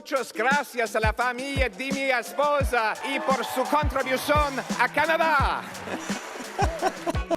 Muchas gracias a la familia de mi esposa y por su contribución a Canada.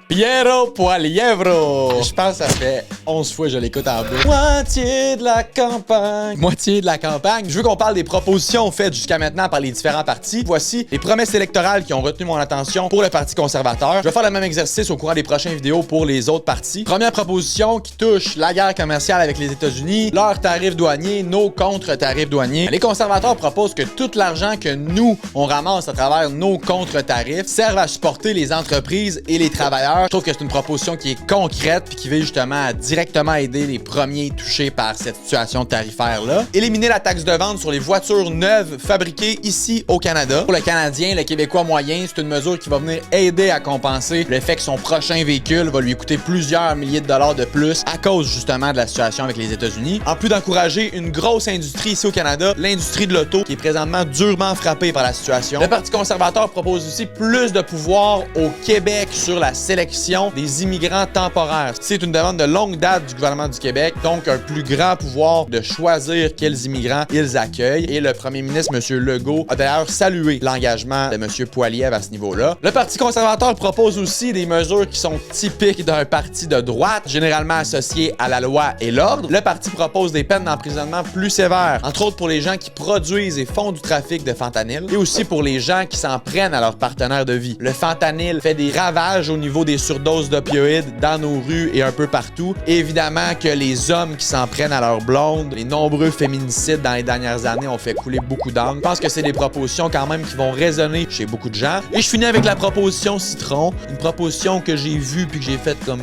Piero Poilievro! Je pense que ça fait 11 fois que je l'écoute en boucle. Moitié de la campagne. Moitié de la campagne. Je veux qu'on parle des propositions faites jusqu'à maintenant par les différents partis. Voici les promesses électorales qui ont retenu mon attention pour le Parti conservateur. Je vais faire le même exercice au courant des prochaines vidéos pour les autres partis. Première proposition qui touche la guerre commerciale avec les États-Unis, leurs tarifs douaniers, nos contre-tarifs douaniers. Les conservateurs proposent que tout l'argent que nous, on ramasse à travers nos contre-tarifs serve à supporter les entreprises et les travailleurs. Je trouve que c'est une proposition qui est concrète puis qui vise justement à directement aider les premiers touchés par cette situation tarifaire-là. Éliminer la taxe de vente sur les voitures neuves fabriquées ici au Canada. Pour le Canadien, le Québécois moyen, c'est une mesure qui va venir aider à compenser le fait que son prochain véhicule va lui coûter plusieurs milliers de dollars de plus à cause justement de la situation avec les États-Unis. En plus d'encourager une grosse industrie ici au Canada, l'industrie de l'auto qui est présentement durement frappée par la situation. Le Parti conservateur propose aussi plus de pouvoir au Québec sur la sélection des immigrants temporaires. C'est une demande de longue date du gouvernement du Québec, donc un plus grand pouvoir de choisir quels immigrants ils accueillent. Et le premier ministre, M. Legault, a d'ailleurs salué l'engagement de M. Poilievre à ce niveau-là. Le Parti conservateur propose aussi des mesures qui sont typiques d'un parti de droite, généralement associées à la loi et l'ordre. Le parti propose des peines d'emprisonnement plus sévères, entre autres pour les gens qui produisent et font du trafic de fentanyl, et aussi pour les gens qui s'en prennent à leur partenaire de vie. Le fentanyl fait des ravages au niveau des surdoses d'opioïdes dans nos rues et un peu partout. Et évidemment que les hommes qui s'en prennent à leur blonde, les nombreux féminicides dans les dernières années ont fait couler beaucoup d'encre. Je pense que c'est des propositions quand même qui vont résonner chez beaucoup de gens. Et je finis avec la proposition citron, une proposition que j'ai vue puis que j'ai faite comme...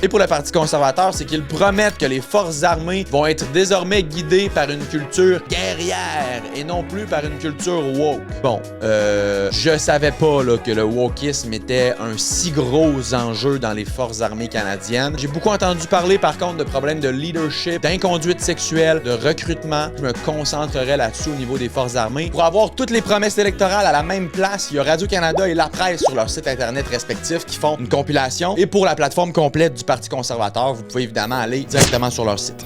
Et pour le Parti conservateur, c'est qu'ils promettent que les forces armées vont être désormais guidées par une culture guerrière et non plus par une culture woke. Bon, je savais pas là, que le wokisme était un si gros enjeu dans les forces armées canadiennes. J'ai beaucoup entendu parler par contre de problèmes de leadership, d'inconduite sexuelle, de recrutement. Je me concentrerai là-dessus au niveau des forces armées. Pour avoir toutes les promesses électorales à la même place, il y a Radio-Canada et La Presse sur leur site internet respectifs qui font une compilation. Et pour la plateforme complète du Parti conservateur, vous pouvez évidemment aller directement sur leur site.